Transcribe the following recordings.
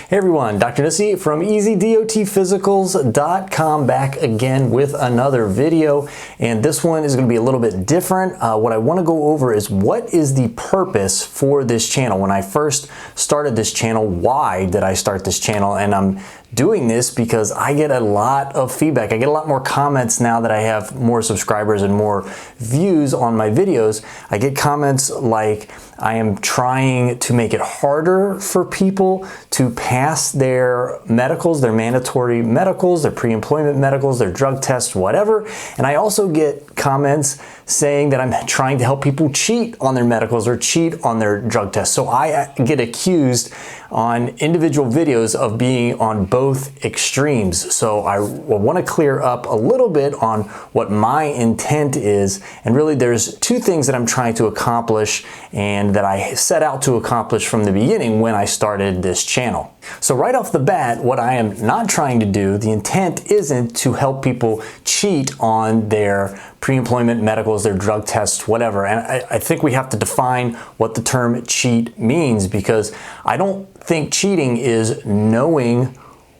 Hey everyone, Dr. Nuesse from EasyDOTphysicals.com back again with another video, and this one is going to be a little bit different. What I want to go over is what is the purpose for this channel. When I first started this channel, why did I start this channel? And I'm doing this because I get a lot of feedback. I get a lot more comments now that I have more subscribers and more views on my videos. I get comments like I am trying to make it harder for people to pass their medicals, their mandatory medicals, their pre-employment medicals, their drug tests, whatever. And I also get comments saying that I'm trying to help people cheat on their medicals or cheat on their drug tests. So I get accused on individual videos of being on both extremes. So I want to clear up a little bit on what my intent is. And really there's two things that I'm trying to accomplish and that I set out to accomplish from the beginning when I started this channel. So right off the bat, what I am not trying to do, the intent isn't to help people cheat on their pre-employment medicals, their drug tests, whatever. And I think we have to define what the term cheat means, because I don't think cheating is knowing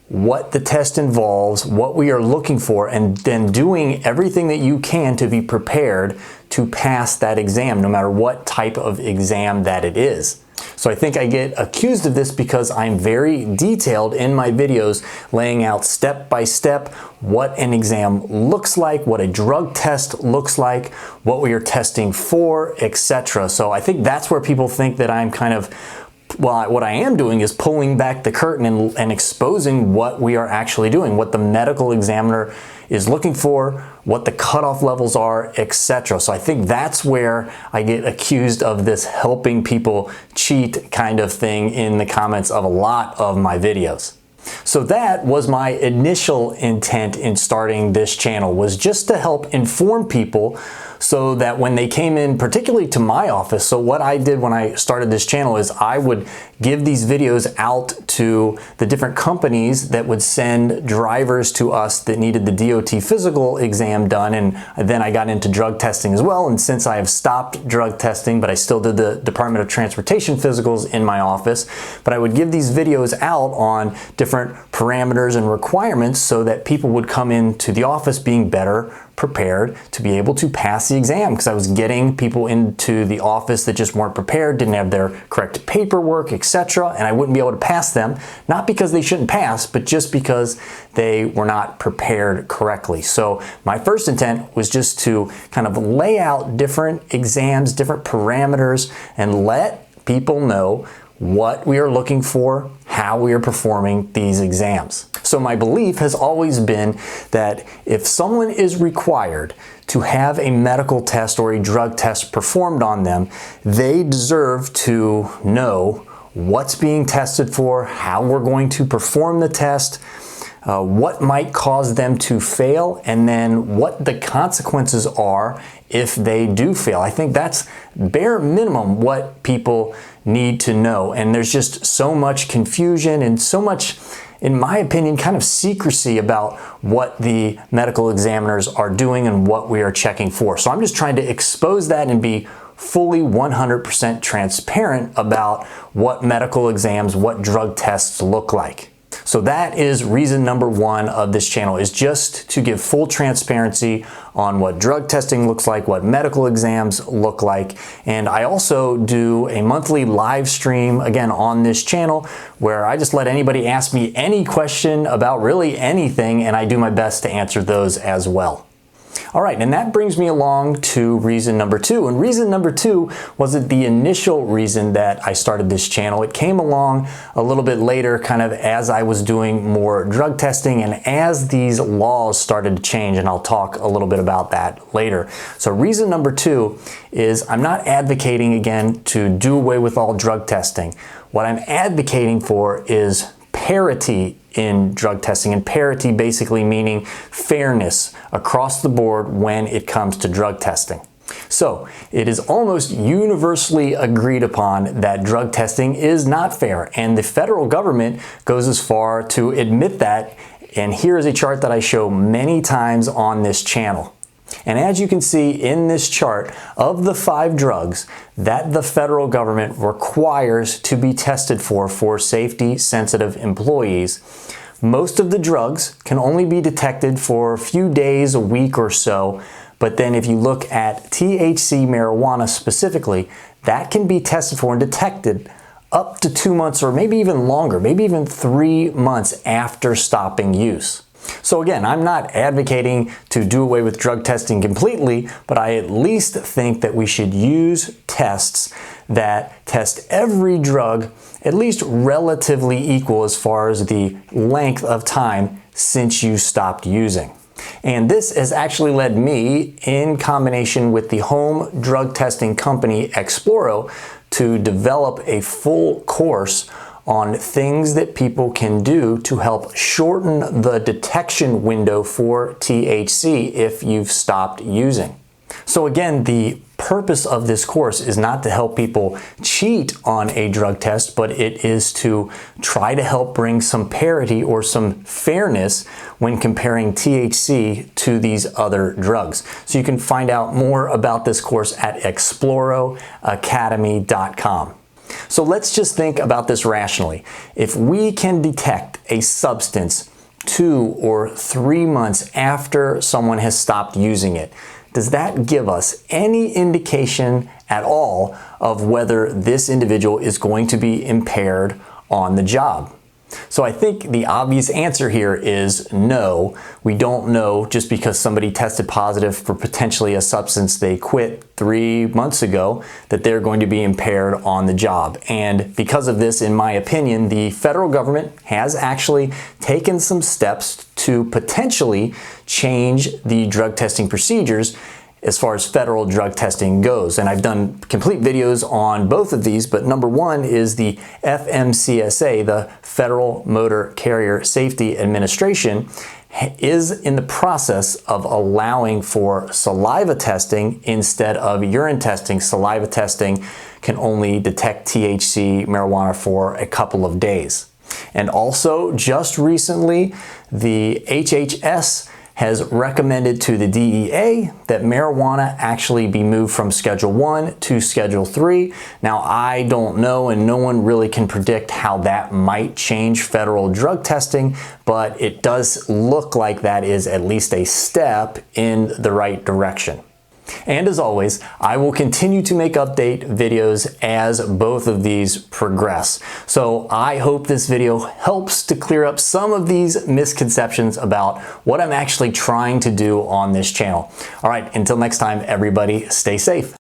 what the test involves, what we are looking for, and then doing everything that you can to be prepared to pass that exam, no matter what type of exam that it is. So I think I get accused of this because I'm very detailed in my videos, laying out step by step what an exam looks like, what a drug test looks like, what we are testing for, etc. So I think that's where people think that I'm kind of, well, what I am doing is pulling back the curtain and exposing what we are actually doing, what the medical examiner is looking for, what the cutoff levels are, etc. So I think that's where I get accused of this helping people cheat kind of thing in the comments of a lot of my videos. So that was my initial intent in starting this channel, was just to help inform people so that when they came in, particularly to my office, so what I did when I started this channel is I would give these videos out to the different companies that would send drivers to us that needed the DOT physical exam done, and then I got into drug testing as well. And since I have stopped drug testing, but I still did the Department of Transportation physicals in my office, but I would give these videos out on different parameters and requirements so that people would come into the office being better prepared to be able to pass the exam, because I was getting people into the office that just weren't prepared, didn't have their correct paperwork, etc., and I wouldn't be able to pass them, not because they shouldn't pass, but just because they were not prepared correctly. So my first intent was just to kind of lay out different exams, different parameters, and let people know what we are looking for, how we are performing these exams. So my belief has always been that if someone is required to have a medical test or a drug test performed on them, they deserve to know what's being tested for, how we're going to perform the test, what might cause them to fail, and then what the consequences are if they do fail. I think that's bare minimum what people need to know. And there's just so much confusion and so much, in my opinion, kind of secrecy about what the medical examiners are doing and what we are checking for. So I'm just trying to expose that and be fully 100% transparent about what medical exams, what drug tests look like. So that is reason number one of this channel, is just to give full transparency on what drug testing looks like, what medical exams look like. And I also do a monthly live stream, again, on this channel, where I just let anybody ask me any question about really anything, and I do my best to answer those as well. All right, and that brings me along to reason number two. And reason number two wasn't the initial reason that I started this channel. It came along a little bit later, kind of as I was doing more drug testing and as these laws started to change, and I'll talk a little bit about that later. So reason number two is I'm not advocating, again, to do away with all drug testing. What I'm advocating for is parity in drug testing, and parity basically meaning fairness across the board when it comes to drug testing. So it is almost universally agreed upon that drug testing is not fair, and the federal government goes as far to admit that, and here is a chart that I show many times on this channel. And as you can see in this chart, of the 5 drugs that the federal government requires to be tested for safety-sensitive employees, most of the drugs can only be detected for a few days, a week or so. But then if you look at THC marijuana specifically, that can be tested for and detected up to 2 months or maybe even longer, maybe even 3 months after stopping use. So again, I'm not advocating to do away with drug testing completely, but I at least think that we should use tests that test every drug at least relatively equal as far as the length of time since you stopped using. And this has actually led me, in combination with the home drug testing company Exploro, to develop a full course on things that people can do to help shorten the detection window for THC if you've stopped using. So again, the purpose of this course is not to help people cheat on a drug test, but it is to try to help bring some parity or some fairness when comparing THC to these other drugs. So you can find out more about this course at exploroacademy.com. So let's just think about this rationally. If we can detect a substance 2 or 3 months after someone has stopped using it, does that give us any indication at all of whether this individual is going to be impaired on the job? So I think the obvious answer here is no. We don't know just because somebody tested positive for potentially a substance they quit 3 months ago that they're going to be impaired on the job. And because of this, in my opinion, the federal government has actually taken some steps to potentially change the drug testing procedures as far as federal drug testing goes. And I've done complete videos on both of these, but number one is the FMCSA, the Federal Motor Carrier Safety Administration, is in the process of allowing for saliva testing instead of urine testing. Saliva testing can only detect THC marijuana for a couple of days. And also, just recently, the HHS has recommended to the DEA that marijuana actually be moved from Schedule 1 to Schedule 3. Now, I don't know, and no one really can predict how that might change federal drug testing, but it does look like that is at least a step in the right direction. And as always, I will continue to make update videos as both of these progress. So I hope this video helps to clear up some of these misconceptions about what I'm actually trying to do on this channel. All right, until next time, everybody, stay safe.